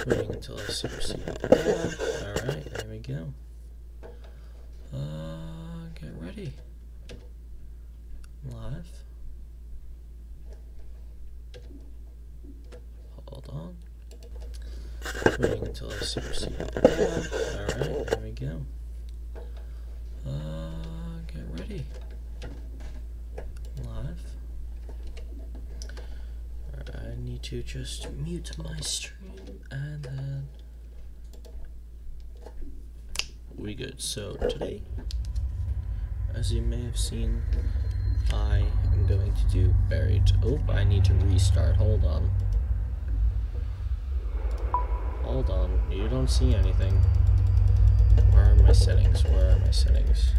Waiting until I supersede the tab. Alright, there we go. Get ready. Live. Hold on. Waiting until I supersede the tab. Alright, there we go. Get ready. Live. I need to just mute my stream and then we good. So today, as you may have seen, I am going to do buried. Oh, I need to restart. Hold on. Hold on. You don't see anything. Where are my settings? Where are my settings?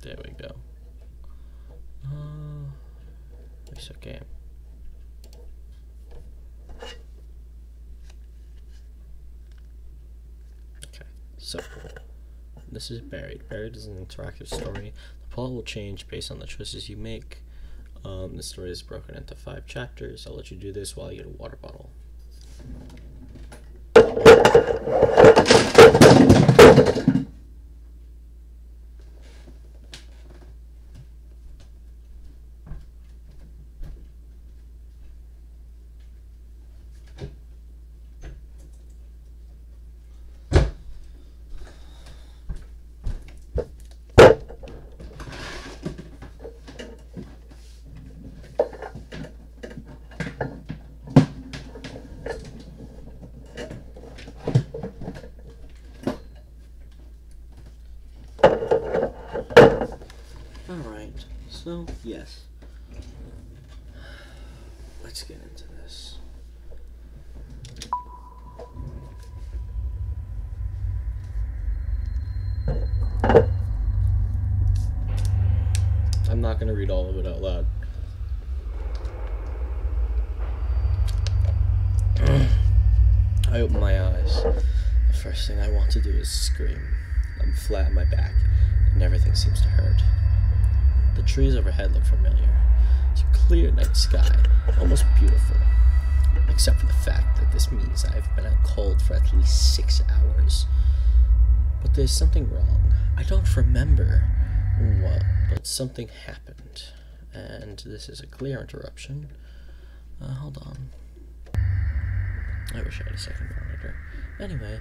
There we go. It's okay. Okay, so this is Buried. Buried is an interactive story. The plot will change based on the choices you make. The story is broken into 5 chapters. I'll let you do this while you get a water bottle. Alright, so yes. Let's get into this. I'm not going to read all of it out loud. I open my eyes. The first thing I want to do is scream. I'm flat on my back, and everything seems to hurt. The trees overhead look familiar. It's a clear night sky, almost beautiful. Except for the fact that this means I've been out cold for at least 6 hours. But there's something wrong. I don't remember what, but something happened. And this is a clear interruption. Hold on. I wish I had a second monitor. Anyway,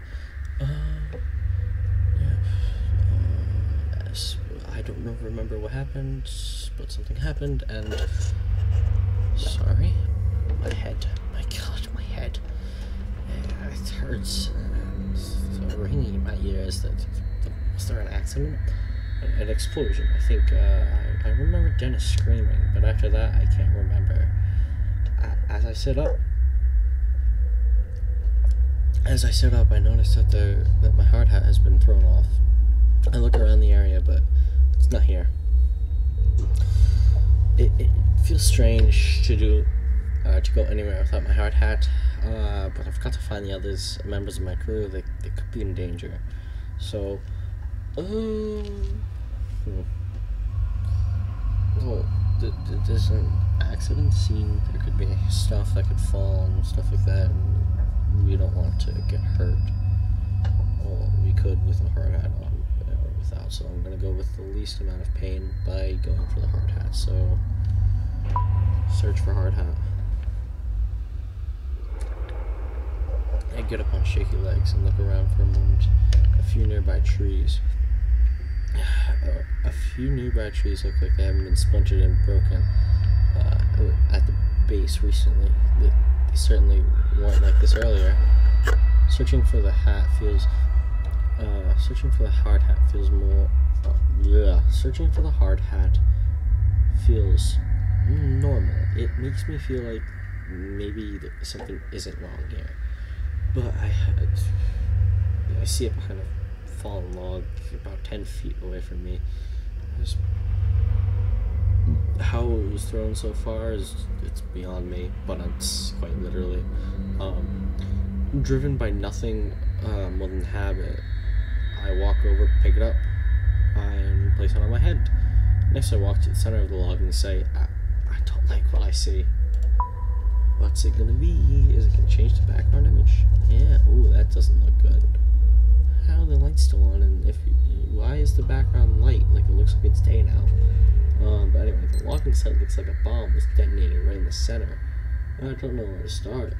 I don't remember what happened, but something happened, and sorry, my head, my god, my head, it hurts, and it's ringing in my ears. Was there an accident? An explosion? I think, I remember Dennis screaming, but after that, I can't remember. As I sit up, I noticed that my hard hat has been thrown off. I look around the area, but it's not here. It feels strange to go anywhere without my hard hat, but I've got to find the others, members of my crew. They could be in danger. So, well, there's an accident scene. There could be stuff that could fall and stuff like that, and we don't want to get hurt. Well, we could with a hard hat on. Without, so I'm gonna go with the least amount of pain by going for the hard hat. So search for hard hat. I get up on shaky legs and look around for a moment. A few nearby trees look like they haven't been splintered and broken at the base recently. They certainly weren't like this earlier. Searching for the hard hat feels normal. It makes me feel like maybe something isn't wrong here. But I see it behind a fallen log about 10 feet away from me. How it was thrown so far it's beyond me, but it's quite literally. Driven by nothing more than habit, I walk over, pick it up, and place it on my head. Next I walk to the center of the log and say, I don't like what I see. What's it gonna be? Is it gonna change the background image? Yeah. Ooh, that doesn't look good. How are the lights still on? And why is the background light? Like it looks like it's day now. But anyway, the logging site looks like a bomb was detonated right in the center. I don't know where to start.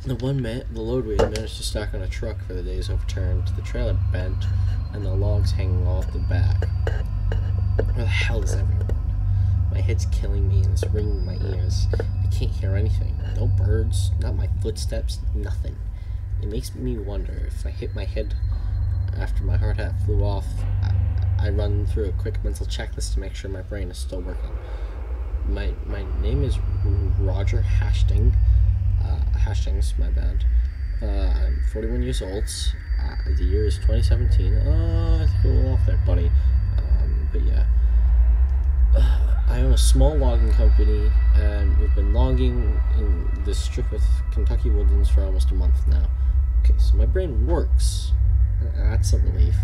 The load we had managed to stack on a truck for the day's overturned, the trailer bent, and the logs hanging off the back. Where the hell is everyone? My head's killing me and it's ringing in my ears. I can't hear anything. No birds, not my footsteps, nothing. It makes me wonder if I hit my head after my hard hat flew off. I run through a quick mental checklist to make sure my brain is still working. My name is Roger Hastings. Hastings, my bad. I'm 41 years old. The year is 2017. I think you're a little off there, buddy. But yeah. I own a small logging company, and we've been logging in this strip of Kentucky woodlands for almost a month now. Okay, so my brain works. That's a relief.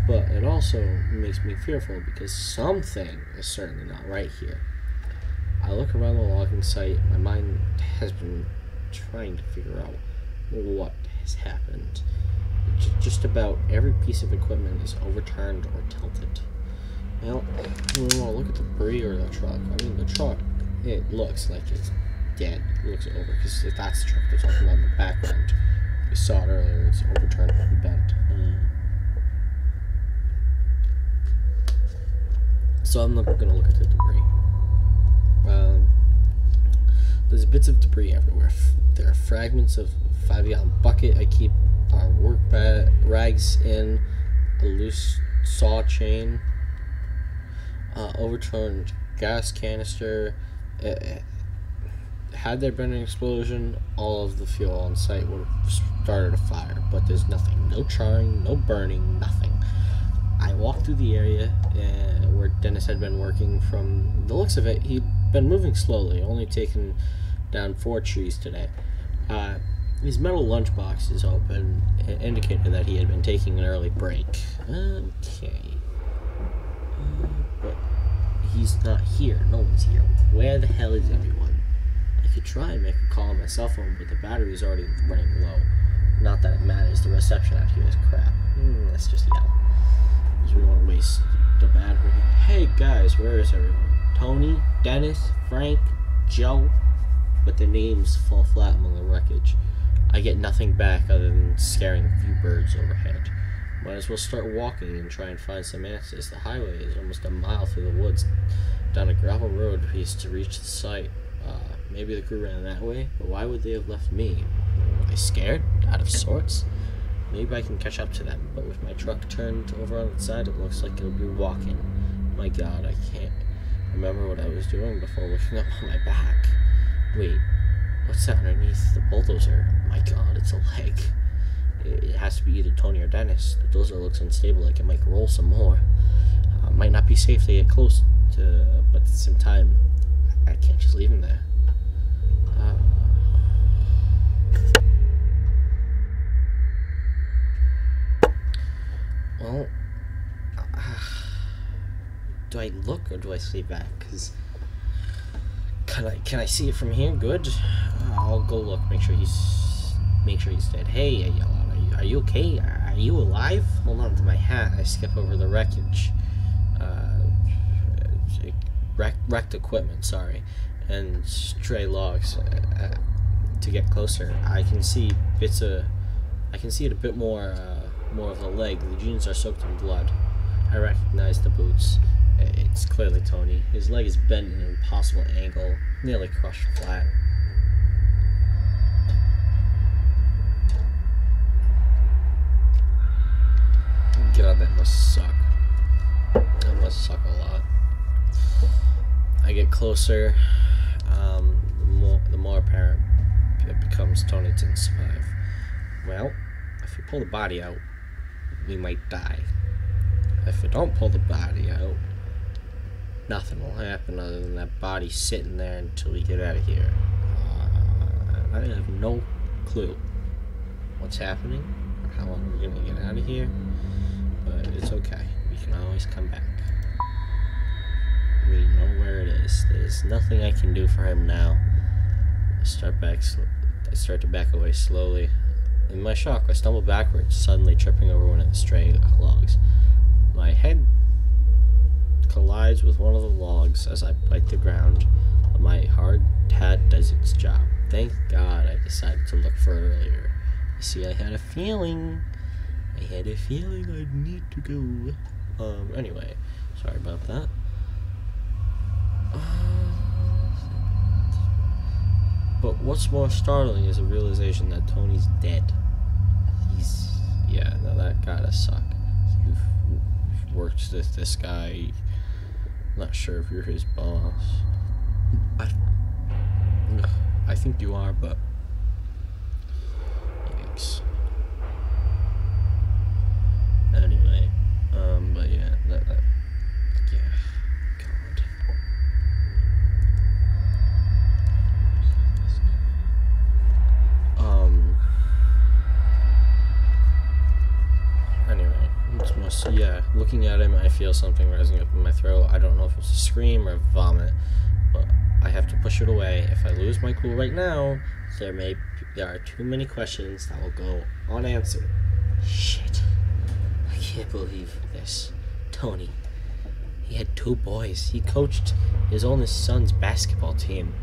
But it also makes me fearful because something is certainly not right here. I look around the logging site. My mind has been trying to figure out what has happened. Just about every piece of equipment is overturned or tilted. Well, we want to look at the debris or the truck. I mean, the truck, it looks like it's dead. It looks over, because if that's the truck they're talking about in the background, we saw it earlier, it's overturned and bent. So I'm not going to look at the debris. There's bits of debris everywhere. There are fragments of a 5-gallon bucket I keep our work rags in, a loose saw chain, overturned gas canister. Had there been an explosion, all of the fuel on site would have started a fire, but there's nothing. No charring, no burning, nothing. I walked through the area where Dennis had been working. From the looks of it, he'd been moving slowly, only taking down 4 trees today. His metal lunchbox is open. It indicated that he had been taking an early break. Okay. But he's not here. No one's here. Where the hell is everyone? I could try and make a call on my cell phone, but the battery is already running low. Not that it matters. The reception out here is crap. Let's just yell. Because we don't want to waste the battery. Hey guys, where is everyone? Tony, Dennis, Frank, Joe. But their names fall flat among the wreckage. I get nothing back other than scaring a few birds overhead. Might as well start walking and try and find some answers. The highway is almost a mile through the woods, down a gravel road piece to reach the site. Maybe the crew ran that way, but why would they have left me? Were they scared? Out of sorts? Maybe I can catch up to them, but with my truck turned over on its side, it looks like it'll be walking. My god, I can't remember what I was doing before waking up on my back. Wait, what's that underneath the bulldozer? My god, it's a leg. It has to be either Tony or Dennis. The dozer looks unstable, like it might roll some more. Might not be safe to get close to, but at the same time, I can't just leave him there. Well, do I look or do I stay back? Cause can I see it from here? Good. I'll go look. Make sure he's dead. Hey, I yell out. Are you okay? Are you alive? Hold on to my hat. I skip over the wreckage. Wrecked equipment. Sorry, and stray logs. To get closer, I can see bits of. I can see it a bit more. More of the leg. The jeans are soaked in blood. I recognize the boots. It's clearly Tony. His leg is bent in an impossible angle, nearly crushed flat. God, that must suck. That must suck a lot. I get closer, the more apparent it becomes Tony didn't survive. Well, if you pull the body out, we might die. If we don't pull the body out, nothing will happen other than that body sitting there until we get out of here. I have no clue what's happening or how long we're gonna get out of here, but it's okay. We can always come back. We this. There's nothing I can do for him now. I start to back away slowly. In my shock, I stumble backwards, suddenly tripping over one of the stray logs. My head collides with one of the logs as I bite the ground, but my hard hat does its job. Thank God I decided to look for it earlier. You see, I had a feeling I'd need to go. Anyway, sorry about that. But what's more startling is the realization that Tony's dead. Yeah, no, that gotta suck. You've worked with this guy. Not sure if you're his boss. I think you are, but yikes. Anyway, but yeah, yeah, God. Anyway, yeah, looking at him, I feel something rising up in my throat. I don't know if it's a scream or vomit, but I have to push it away. If I lose my cool right now, there are too many questions that will go unanswered. Shit. I can't believe this. Tony. He had 2 boys. He coached his oldest son's basketball team.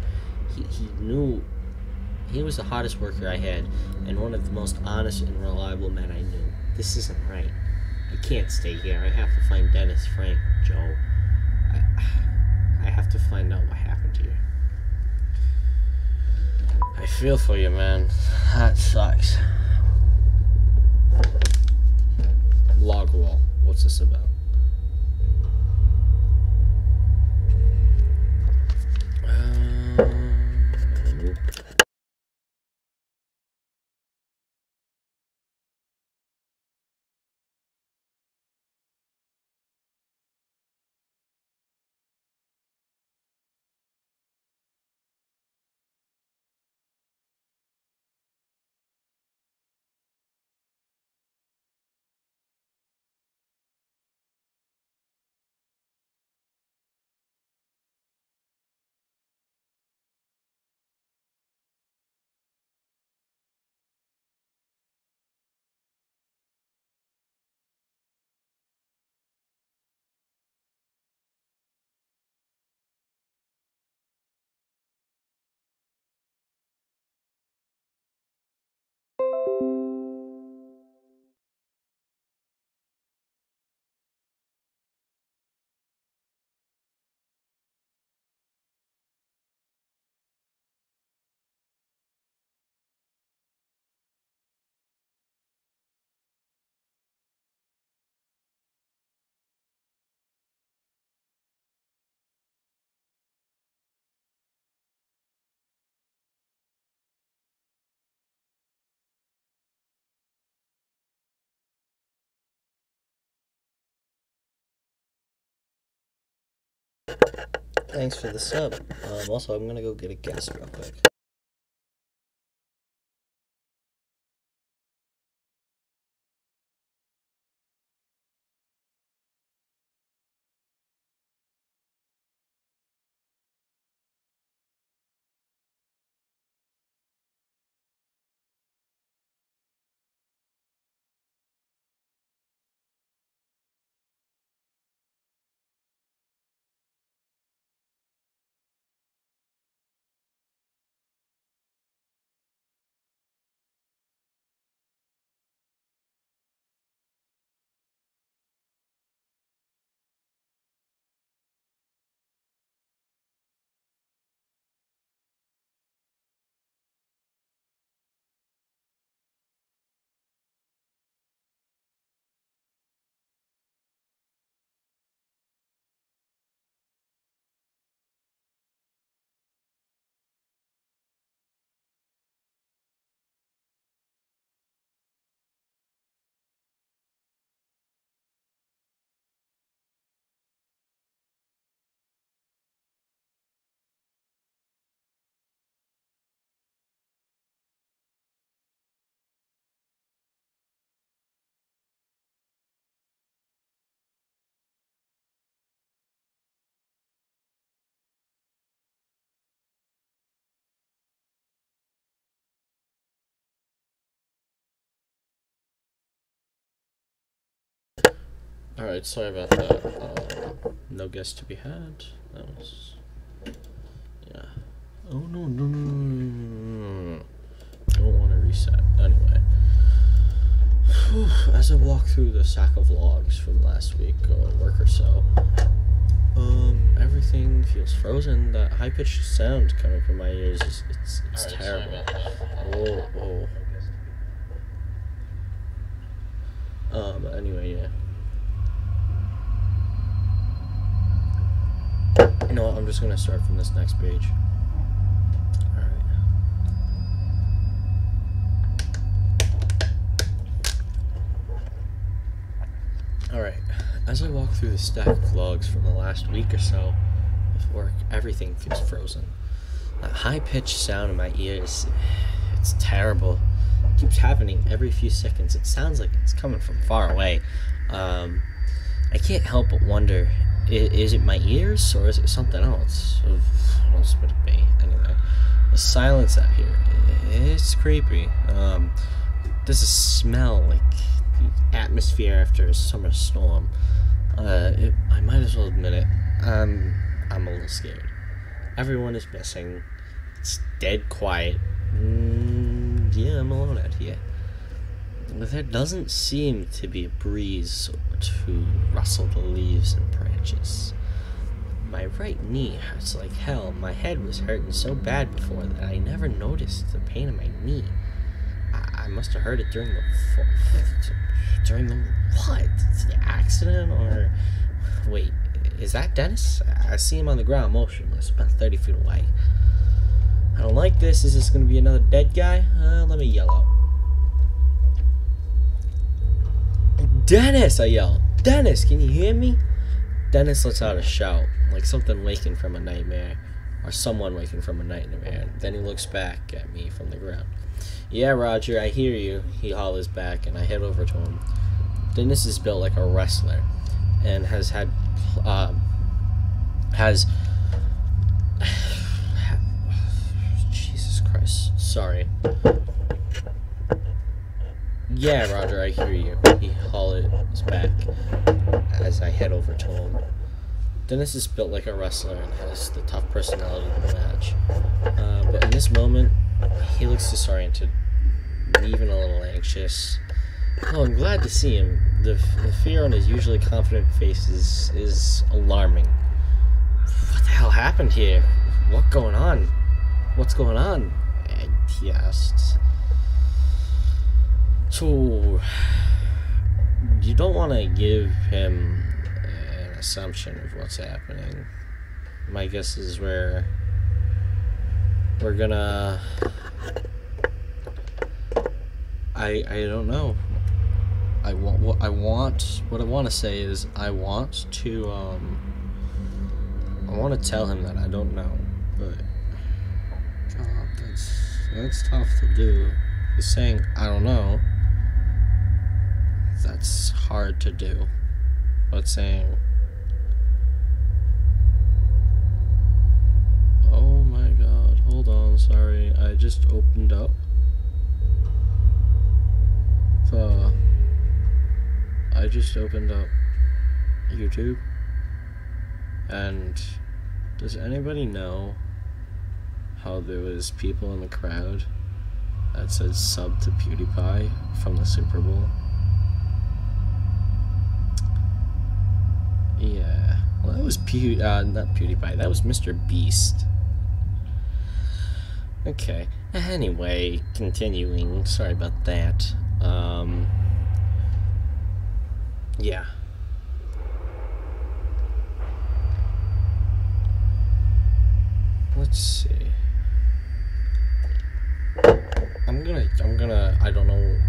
He knew he was the hottest worker I had, and one of the most honest and reliable men I knew. This isn't right. I can't stay here. I have to find Dennis, Frank, Joe. I have to find out what happened to you. I feel for you, man. That sucks. Log wall. What's this about? Thanks for the sub. Also, I'm gonna go get a guest real quick. Alright, sorry about that. No guest to be had. That was... Yeah. Oh, no. Don't want to reset. Anyway. Whew, as I walk through the sack of logs from last week, work or so, everything feels frozen. That high-pitched sound coming from my ears it's terrible. Whoa. But anyway, yeah. You know what, I'm just gonna start from this next page. Alright, as I walk through the stack of logs from the last week or so of work, everything feels frozen. That high-pitched sound in my ears, it's terrible. It keeps happening every few seconds. It sounds like it's coming from far away. I can't help but wonder, is it my ears or is it something else? What else would it be? Anyway, the silence out here, it's creepy. There's a smell like the atmosphere after a summer storm. I might as well admit it. I'm a little scared. Everyone is missing. It's dead quiet. Yeah, I'm alone out here. There doesn't seem to be a breeze to rustle the leaves and branches. My right knee hurts like hell. My head was hurting so bad before that I never noticed the pain in my knee. I must have heard it during the what? The accident or... Wait, is that Dennis? I see him on the ground motionless, about 30 feet away. I don't like this. Is this going to be another dead guy? Let me yell out. Dennis! I yell. Dennis, can you hear me? Dennis lets out a shout, like something waking from a nightmare, or someone waking from a nightmare. Then he looks back at me from the ground. Yeah, Roger, I hear you, he hollers back, and I head over to him. Dennis is built like a wrestler, and has had, Jesus Christ, sorry. Yeah, Roger, I hear you, he hollers back, as I head over to him. Dennis is built like a wrestler and has the tough personality of the match, but in this moment, he looks disoriented, and even a little anxious. Oh, I'm glad to see him. The fear on his usually confident face is alarming. What the hell happened here? What's going on? He asked. So, you don't want to give him an assumption of what's happening. My guess is we're gonna... I don't know. What I want to say is I want to tell him that I don't know, but God, that's tough to do. He's saying I don't know. That's hard to do. But saying, oh my God, hold on, sorry, I just opened up YouTube, and does anybody know how there was people in the crowd that said sub to PewDiePie from the Super Bowl? Yeah, well, that was not PewDiePie, that was Mr. Beast. Okay, anyway, continuing, sorry about that. Yeah. Let's see. I don't know,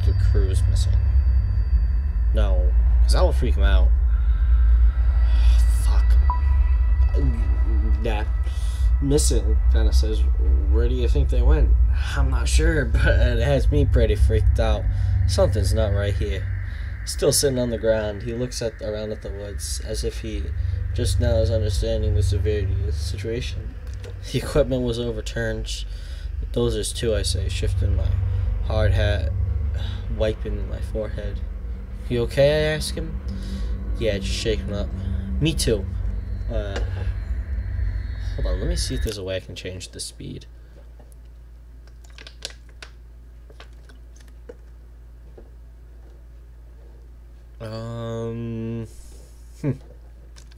the crew is missing. No, because that will freak him out. Fuck. That missing, Dennis says, where do you think they went? I'm not sure, but it has me pretty freaked out. Something's not right here. Still sitting on the ground, he looks around at the woods, as if he just now is understanding the severity of the situation. The equipment was overturned. Dozers too, I say, shifting my hard hat, wiping my forehead. You okay, I ask him? Yeah, just shaking up. Me too. Hold on, let me see if there's a way I can change the speed.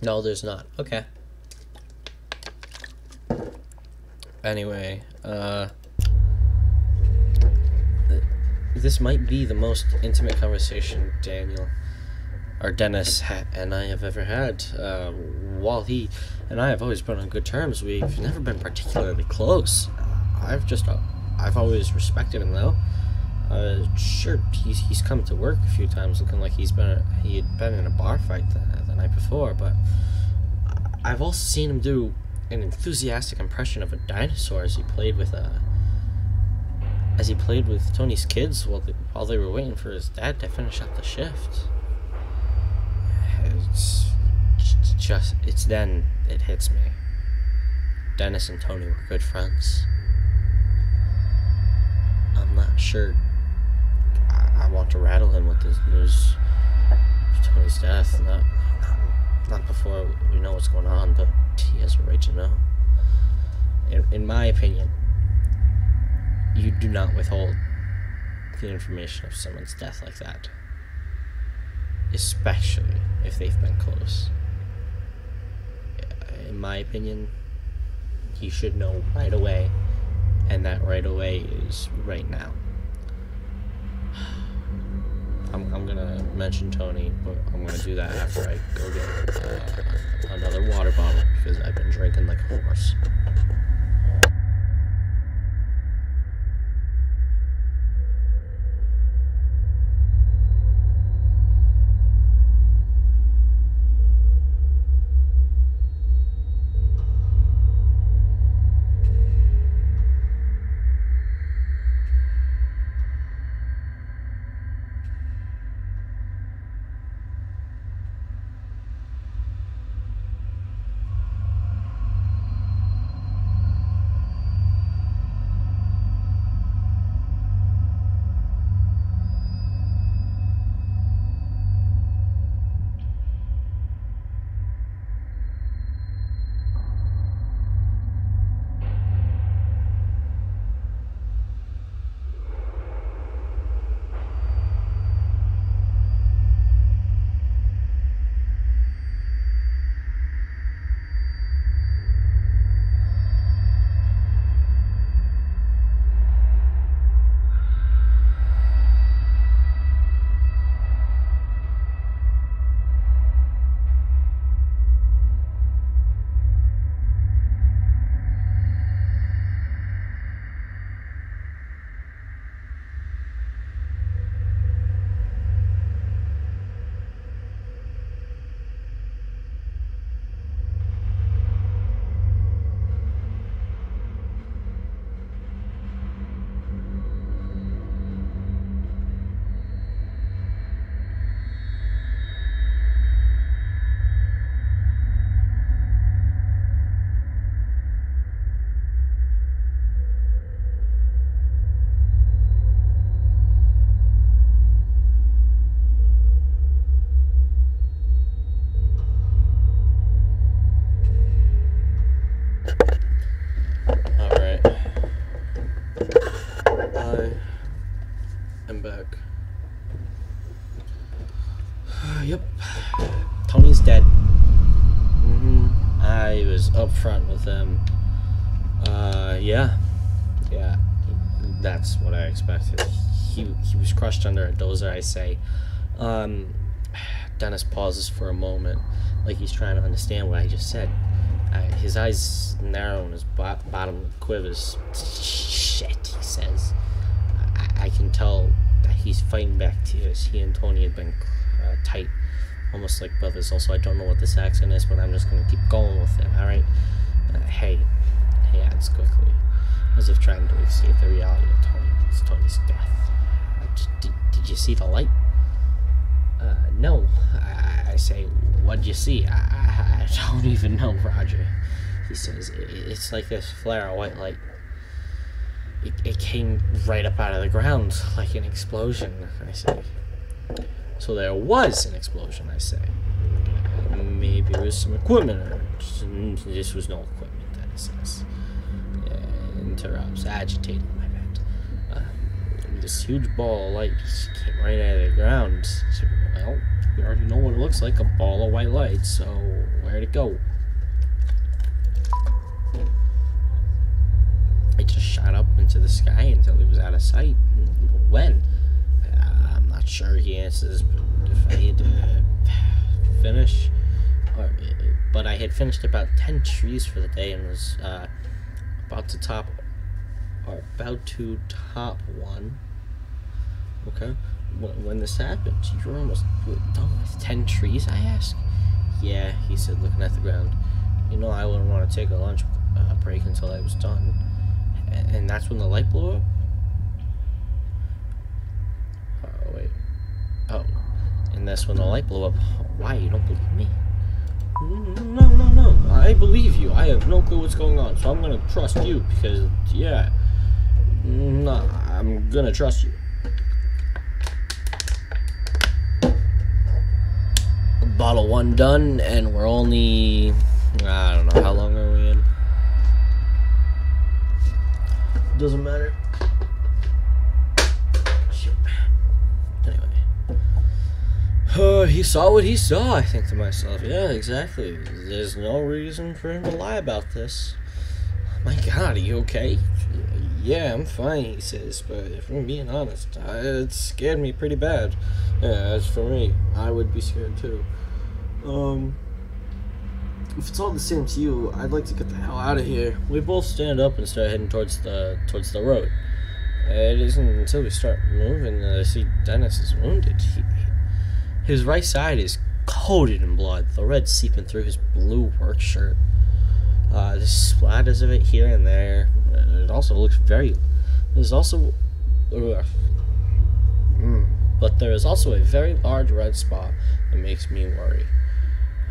No, there's not. Okay. Anyway, this might be the most intimate conversation Dennis and I have ever had. While he and I have always been on good terms, we've never been particularly close. I've always respected him though. Sure, he's come to work a few times looking like he had been in a bar fight the night before, but I've also seen him do an enthusiastic impression of a dinosaur as he played with Tony's kids while they were waiting for his dad to finish up the shift. It's then it hits me. Dennis and Tony were good friends. I'm not sure I want to rattle him with this news of Tony's death. Not before we know what's going on, but he has a right to know. In my opinion, you do not withhold the information of someone's death like that. Especially if they've been close. In my opinion, he should know right away, and that right away is right now. I'm gonna mention Tony, but I'm gonna do that after I go get another water bottle because I've been drinking like a horse. Yep. Tony's dead. I was up front with him. Yeah, that's what I expected. He was crushed under a dozer, I say. Dennis pauses for a moment, like he's trying to understand what I just said. His eyes narrow and his bottom quivers. Shit, he says. I can tell that he's fighting back tears. He and Tony have been tight, almost like brothers. Also, I don't know what this accent is, but I'm just going to keep going with it, alright? Hey, he adds quickly, as if trying to escape the reality of Tony's death. Did you see the light? No. I say, what'd you see? I don't even know, Roger. He says, it's like this flare of white light. It came right up out of the ground, like an explosion, I say. So there was an explosion, I say. maybe it was some equipment. This was no equipment, Dennis says. Interrupts, agitated, my bad. This huge ball of light just came right out of the ground. So, well, we already know what it looks like, a ball of white light, so where'd it go? It just shot up into the sky until it was out of sight. When? I'm not sure, he answers, but if I had to finish, but I had finished about 10 trees for the day and was about to top one. Okay. When this happened, you're almost done with 10 trees, I asked. Yeah, he said, looking at the ground. You know, I wouldn't want to take a lunch break until I was done. And that's when the light blew up? Oh, wait. Oh. And that's when the light blew up. Why? You don't believe me? No. I believe you. I have no clue what's going on, so I'm gonna trust you because, yeah. Nah, I'm gonna trust you. Bottle 1 done, and we're only... I don't know, how long are we in? Doesn't matter. Shit. Anyway. He saw what he saw, I think to myself. Yeah, exactly. There's no reason for him to lie about this. My God, are you okay? Yeah, I'm fine, he says, but if I'm being honest, it scared me pretty bad. Yeah, as for me, I would be scared too. If it's all the same to you, I'd like to get the hell out of here. We both stand up and start heading towards the road. It isn't until we start moving that I see Dennis is wounded. His right side is coated in blood, the red seeping through his blue work shirt. There's splatters of it here and there. It also looks very... There's also... But there is also a very large red spot that makes me worry.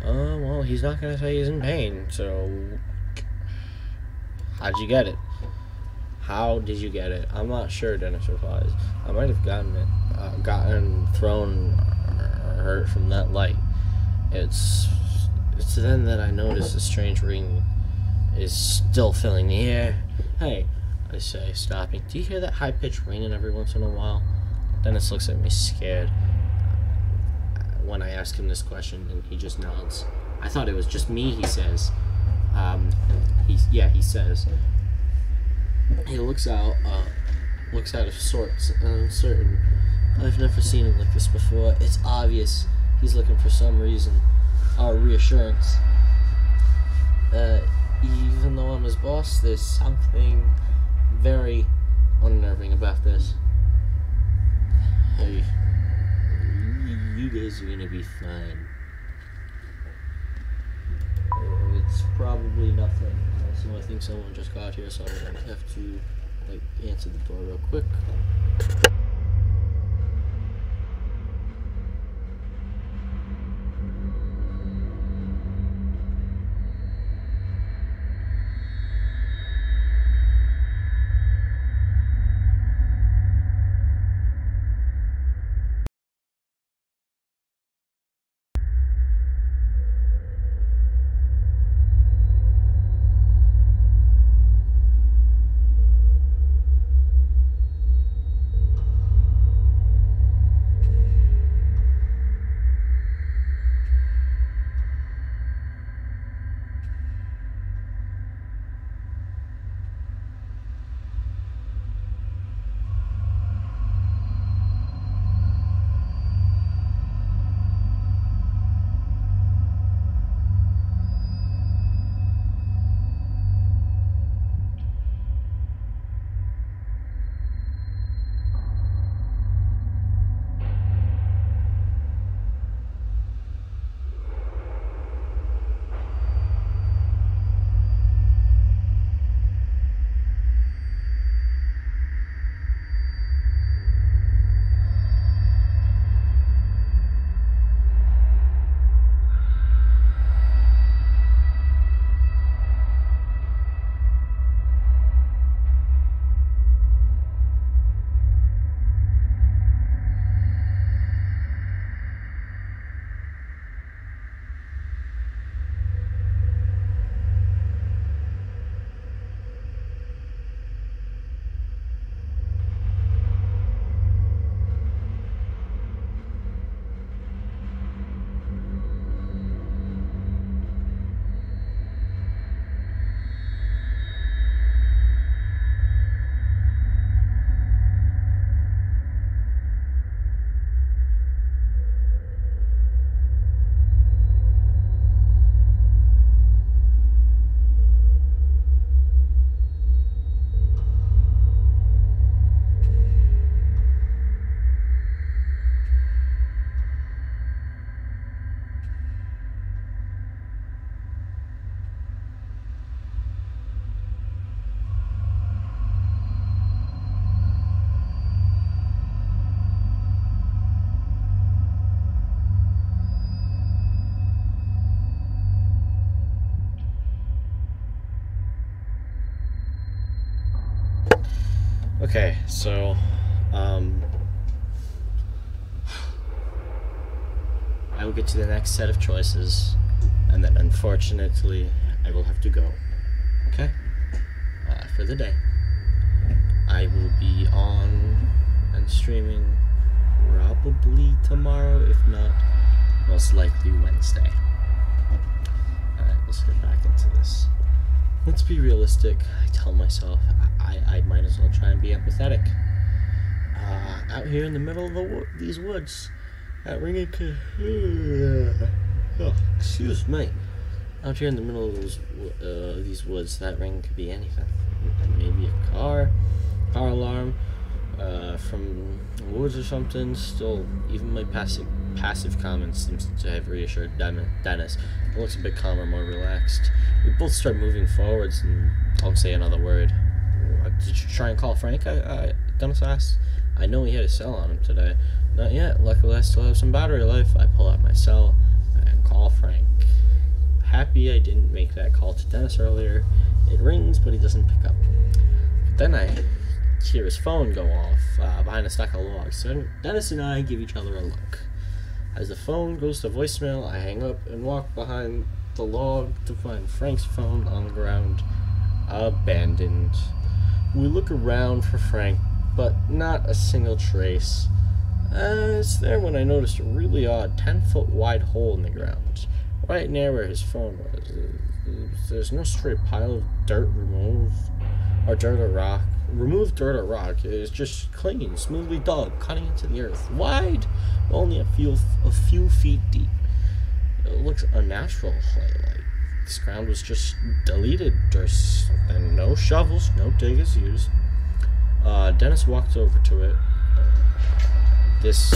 Well, he's not gonna say he's in pain, so... How'd you get it? How did you get it? I'm not sure, Dennis replies. I might have gotten thrown or hurt from that light. It's then that I notice a strange ring is still filling the air. Hey, I say, stopping. Do you hear that high-pitched ringing every once in a while? Dennis looks at me scared when I ask him this question, and he just nods. I thought it was just me, he says. He says. He looks out of sorts and uncertain. I've never seen him like this before. It's obvious he's looking for some reason, or reassurance. Even though I'm his boss, there's something very unnerving about this. Hey, you guys are gonna be fine. It's probably nothing. So I think someone just got here, so I'm gonna have to answer the door real quick. Okay, so, I will get to the next set of choices, and then unfortunately, I will have to go. Okay? For the day. I will be on and streaming probably tomorrow, if not, most likely Wednesday. Alright, let's get back into this. Let's be realistic. I tell myself I might as well try and be empathetic. Out here in the middle of these woods, that ringing excuse me. Out here in the middle of these woods, that ring could be anything. Maybe a car alarm from the woods or something. Still, even my passive comments seems to have reassured Dennis. It looks a bit calmer, more relaxed. We both start moving forwards, and I'll say another word. Did you try and call Frank? Dennis asked. I know he had a cell on him today. Not yet. Luckily, I still have some battery life. I pull out my cell and call Frank. Happy I didn't make that call to Dennis earlier. It rings, but he doesn't pick up. But then I hear his phone go off behind a stack of logs. So Dennis and I give each other a look. As the phone goes to voicemail, I hang up and walk behind the log to find Frank's phone on the ground, abandoned. We look around for Frank, but not a single trace. It's there when I noticed a really odd 10-foot wide hole in the ground, right near where his phone was. There's no straight pile of dirt removed dirt or rock. It's just clean, smoothly dug, cutting into the earth, wide, only a few feet deep. It looks unnatural. Like this ground was just deleted. There's no shovels, no diggers used. Dennis walked over to it. This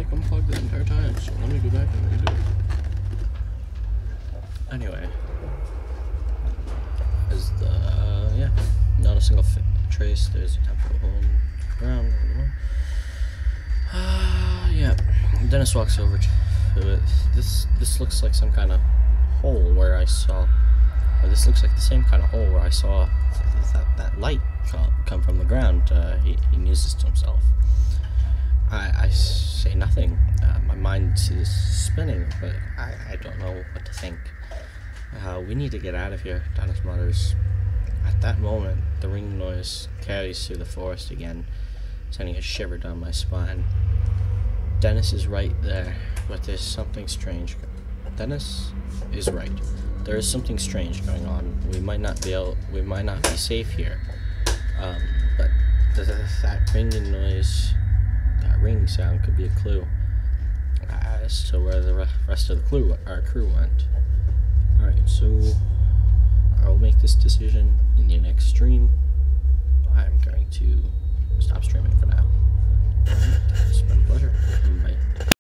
like unplugged the entire time, so let me go back and redo it. Anyway, as yeah, not a single trace. There's a temporal hole in the ground. Yeah. Dennis walks over to it. This looks like some kind of hole where I saw, or this looks like the same kind of hole where I saw that light come from the ground. He muses to himself. I say nothing. My mind is spinning, but I don't know what to think. We need to get out of here, Dennis mutters. At that moment, the ringing noise carries through the forest again, sending a shiver down my spine. Dennis is right there, but there's something strange. Dennis is right. There is something strange going on. We might not be safe here. But that ringing noise, that ringing sound could be a clue as to where the rest of our crew went. Alright, so I will make this decision in the next stream.